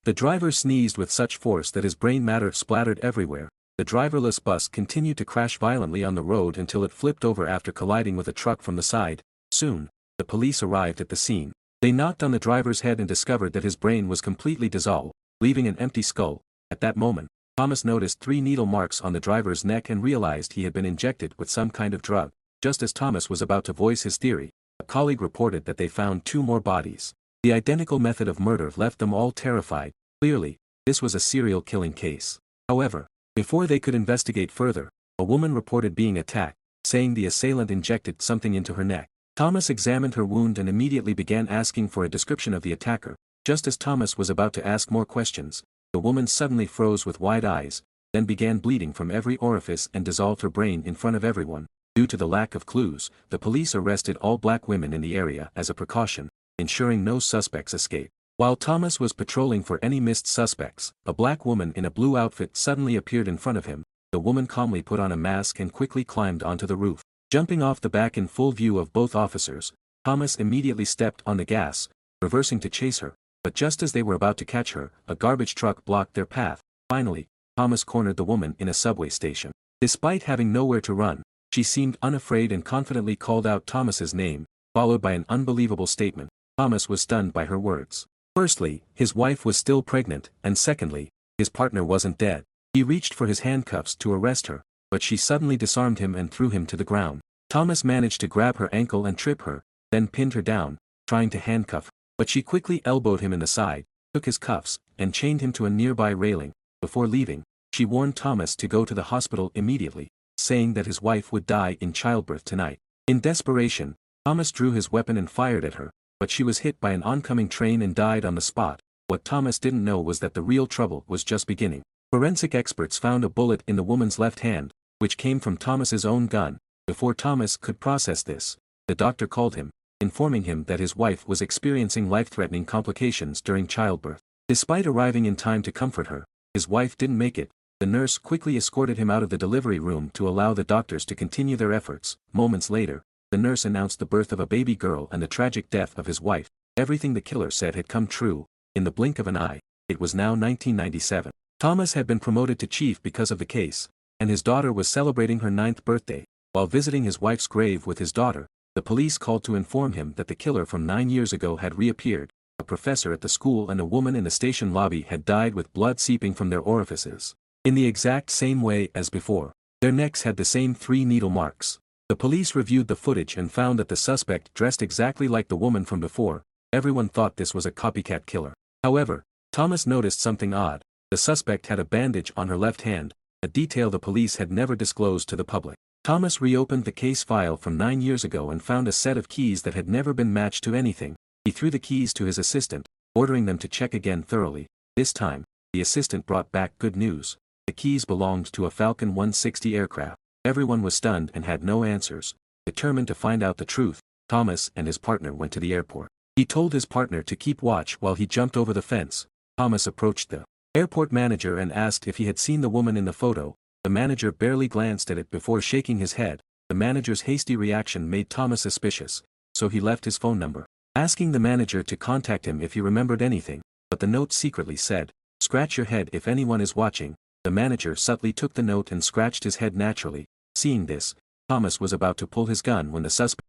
The driver sneezed with such force that his brain matter splattered everywhere. The driverless bus continued to crash violently on the road until it flipped over after colliding with a truck from the side. Soon, the police arrived at the scene. They knocked on the driver's head and discovered that his brain was completely dissolved, leaving an empty skull. At that moment, Thomas noticed 3 needle marks on the driver's neck and realized he had been injected with some kind of drug. Just as Thomas was about to voice his theory, a colleague reported that they found 2 more bodies. The identical method of murder left them all terrified. Clearly, this was a serial killing case. However, before they could investigate further, a woman reported being attacked, saying the assailant injected something into her neck. Thomas examined her wound and immediately began asking for a description of the attacker. Just as Thomas was about to ask more questions, the woman suddenly froze with wide eyes, then began bleeding from every orifice and dissolved her brain in front of everyone. Due to the lack of clues, the police arrested all black women in the area as a precaution, ensuring no suspects escaped. While Thomas was patrolling for any missed suspects, a black woman in a blue outfit suddenly appeared in front of him. The woman calmly put on a mask and quickly climbed onto the roof. Jumping off the back in full view of both officers, Thomas immediately stepped on the gas, reversing to chase her, but just as they were about to catch her, a garbage truck blocked their path. Finally, Thomas cornered the woman in a subway station. Despite having nowhere to run, she seemed unafraid and confidently called out Thomas's name, followed by an unbelievable statement. Thomas was stunned by her words. Firstly, his wife was still pregnant, and secondly, his partner wasn't dead. He reached for his handcuffs to arrest her, but she suddenly disarmed him and threw him to the ground. Thomas managed to grab her ankle and trip her, then pinned her down, trying to handcuff her. But she quickly elbowed him in the side, took his cuffs, and chained him to a nearby railing. Before leaving, she warned Thomas to go to the hospital immediately, saying that his wife would die in childbirth tonight. In desperation, Thomas drew his weapon and fired at her, but she was hit by an oncoming train and died on the spot. What Thomas didn't know was that the real trouble was just beginning. Forensic experts found a bullet in the woman's left hand, which came from Thomas's own gun. Before Thomas could process this, the doctor called him, informing him that his wife was experiencing life-threatening complications during childbirth. Despite arriving in time to comfort her, his wife didn't make it. The nurse quickly escorted him out of the delivery room to allow the doctors to continue their efforts. Moments later, the nurse announced the birth of a baby girl and the tragic death of his wife. Everything the killer said had come true. In the blink of an eye, it was now 1997. Thomas had been promoted to chief because of the case, and his daughter was celebrating her 9th birthday. While visiting his wife's grave with his daughter, the police called to inform him that the killer from 9 years ago had reappeared. A professor at the school and a woman in the station lobby had died with blood seeping from their orifices. In the exact same way as before, their necks had the same 3 needle marks. The police reviewed the footage and found that the suspect dressed exactly like the woman from before. Everyone thought this was a copycat killer. However, Thomas noticed something odd. The suspect had a bandage on her left hand, a detail the police had never disclosed to the public. Thomas reopened the case file from 9 years ago and found a set of keys that had never been matched to anything. He threw the keys to his assistant, ordering them to check again thoroughly. This time, the assistant brought back good news. The keys belonged to a Falcon 160 aircraft. Everyone was stunned and had no answers. Determined to find out the truth, Thomas and his partner went to the airport. He told his partner to keep watch while he jumped over the fence. Thomas approached the airport manager and asked if he had seen the woman in the photo. The manager barely glanced at it before shaking his head. The manager's hasty reaction made Thomas suspicious, so he left his phone number, asking the manager to contact him if he remembered anything. But the note secretly said, "Scratch your head if anyone is watching." The manager subtly took the note and scratched his head naturally. Seeing this, Thomas was about to pull his gun when the suspect.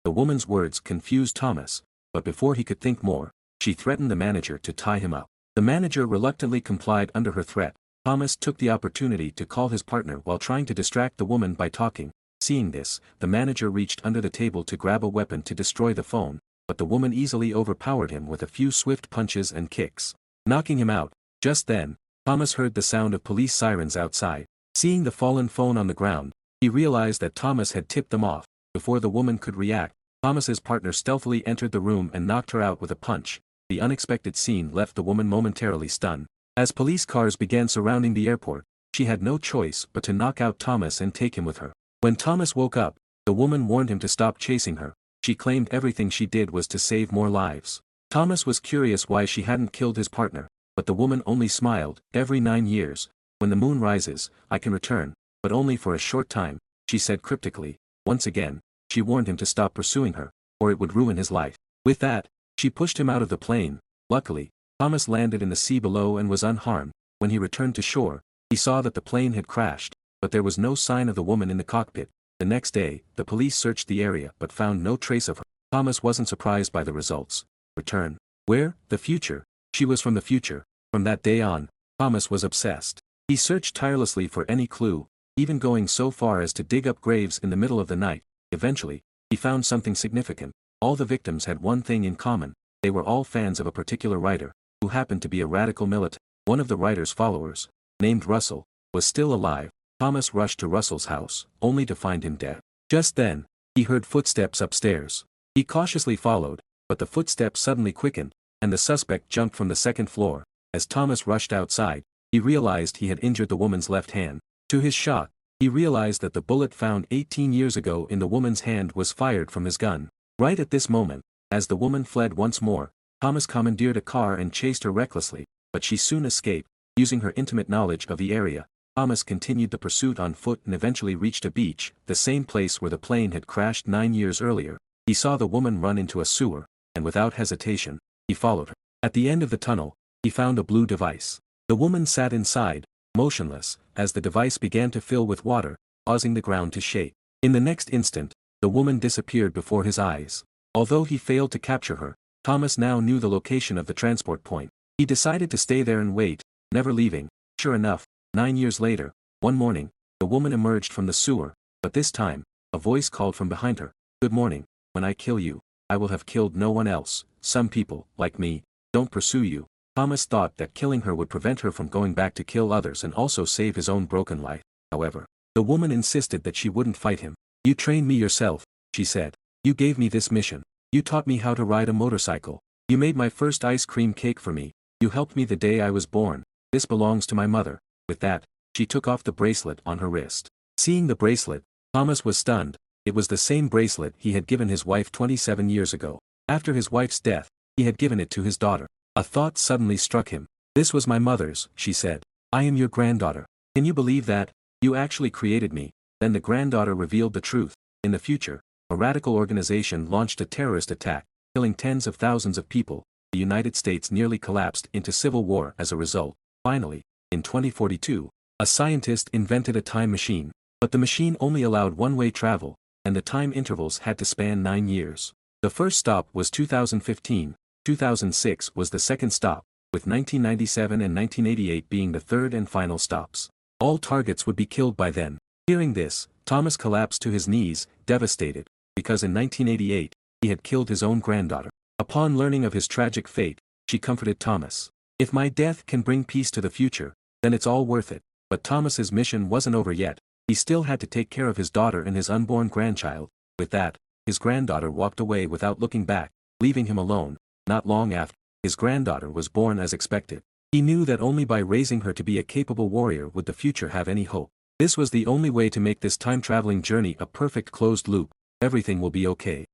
The woman's words confused Thomas, but before he could think more, she threatened the manager to tie him up. The manager reluctantly complied under her threat. Thomas took the opportunity to call his partner while trying to distract the woman by talking. Seeing this, the manager reached under the table to grab a weapon to destroy the phone, but the woman easily overpowered him with a few swift punches and kicks, knocking him out. Just then, Thomas heard the sound of police sirens outside. Seeing the fallen phone on the ground, he realized that Thomas had tipped them off. Before the woman could react, Thomas's partner stealthily entered the room and knocked her out with a punch. The unexpected scene left the woman momentarily stunned. As police cars began surrounding the airport, she had no choice but to knock out Thomas and take him with her. When Thomas woke up, the woman warned him to stop chasing her. She claimed everything she did was to save more lives. Thomas was curious why she hadn't killed his partner, but the woman only smiled. "Every 9 years, when the moon rises, I can return, but only for a short time," she said cryptically. Once again, she warned him to stop pursuing her, or it would ruin his life. With that, she pushed him out of the plane. Luckily, Thomas landed in the sea below and was unharmed. When he returned to shore, he saw that the plane had crashed, but there was no sign of the woman in the cockpit. The next day, the police searched the area but found no trace of her. Thomas wasn't surprised by the results. Return. Where? The future. She was from the future. From that day on, Thomas was obsessed. He searched tirelessly for any clue, even going so far as to dig up graves in the middle of the night. Eventually, he found something significant. All the victims had one thing in common: they were all fans of a particular writer, who happened to be a radical militant. One of the writer's followers, named Russell, was still alive. Thomas rushed to Russell's house, only to find him dead. Just then, he heard footsteps upstairs. He cautiously followed, but the footsteps suddenly quickened, and the suspect jumped from the second floor. As Thomas rushed outside, he realized he had injured the woman's left hand. To his shock, he realized that the bullet found 18 years ago in the woman's hand was fired from his gun. Right at this moment, as the woman fled once more, Thomas commandeered a car and chased her recklessly, but she soon escaped. Using her intimate knowledge of the area, Thomas continued the pursuit on foot and eventually reached a beach, the same place where the plane had crashed 9 years earlier. He saw the woman run into a sewer, and without hesitation, he followed her. At the end of the tunnel, he found a blue device. The woman sat inside, motionless, as the device began to fill with water, causing the ground to shake. In the next instant, the woman disappeared before his eyes. Although he failed to capture her, Thomas now knew the location of the transport point. He decided to stay there and wait, never leaving. Sure enough, 9 years later, one morning, the woman emerged from the sewer, but this time, a voice called from behind her. "Good morning. When I kill you, I will have killed no one else. Some people, like me, don't pursue you." Thomas thought that killing her would prevent her from going back to kill others and also save his own broken life. However, the woman insisted that she wouldn't fight him. "You trained me yourself," she said. "You gave me this mission. You taught me how to ride a motorcycle. You made my first ice cream cake for me. You helped me the day I was born. This belongs to my mother." With that, she took off the bracelet on her wrist. Seeing the bracelet, Thomas was stunned. It was the same bracelet he had given his wife 27 years ago. After his wife's death, he had given it to his daughter. A thought suddenly struck him. "This was my mother's," she said. "I am your granddaughter. Can you believe that? You actually created me." Then the granddaughter revealed the truth. In the future, a radical organization launched a terrorist attack, killing tens of thousands of people. The United States nearly collapsed into civil war as a result. Finally, in 2042, a scientist invented a time machine. But the machine only allowed one-way travel, and the time intervals had to span 9 years. The first stop was 2015, 2006 was the second stop, with 1997 and 1988 being the third and final stops. All targets would be killed by then. Hearing this, Thomas collapsed to his knees, devastated, because in 1988, he had killed his own granddaughter. Upon learning of his tragic fate, she comforted Thomas. "If my death can bring peace to the future, then it's all worth it." But Thomas's mission wasn't over yet. He still had to take care of his daughter and his unborn grandchild. With that, his granddaughter walked away without looking back, leaving him alone. Not long after, his granddaughter was born as expected. He knew that only by raising her to be a capable warrior would the future have any hope. This was the only way to make this time-traveling journey a perfect closed loop. Everything will be okay.